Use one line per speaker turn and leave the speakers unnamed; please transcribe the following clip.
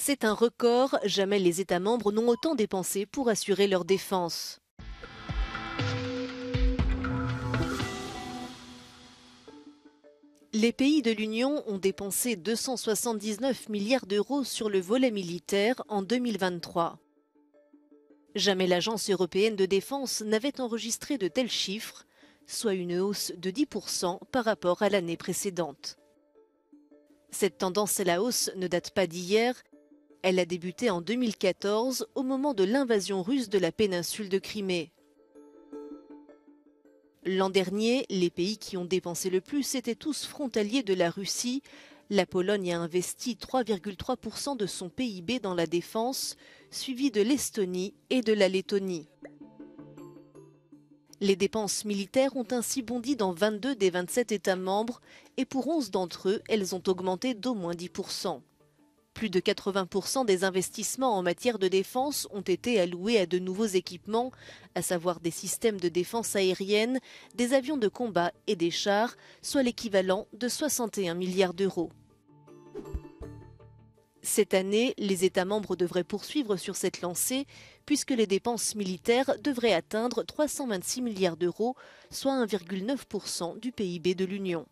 C'est un record, jamais les États membres n'ont autant dépensé pour assurer leur défense. Les pays de l'Union ont dépensé 279 milliards d'euros sur le volet militaire en 2023. Jamais l'Agence européenne de défense n'avait enregistré de tels chiffres, soit une hausse de 10% par rapport à l'année précédente. Cette tendance à la hausse ne date pas d'hier. Elle a débuté en 2014 au moment de l'invasion russe de la péninsule de Crimée. L'an dernier, les pays qui ont dépensé le plus étaient tous frontaliers de la Russie. La Pologne a investi 3,3% de son PIB dans la défense, suivi de l'Estonie et de la Lettonie. Les dépenses militaires ont ainsi bondi dans 22 des 27 États membres et pour 11 d'entre eux, elles ont augmenté d'au moins 10%. Plus de 80% des investissements en matière de défense ont été alloués à de nouveaux équipements, à savoir des systèmes de défense aérienne, des avions de combat et des chars, soit l'équivalent de 61 milliards d'euros. Cette année, les États membres devraient poursuivre sur cette lancée, puisque les dépenses militaires devraient atteindre 326 milliards d'euros, soit 1,9% du PIB de l'Union.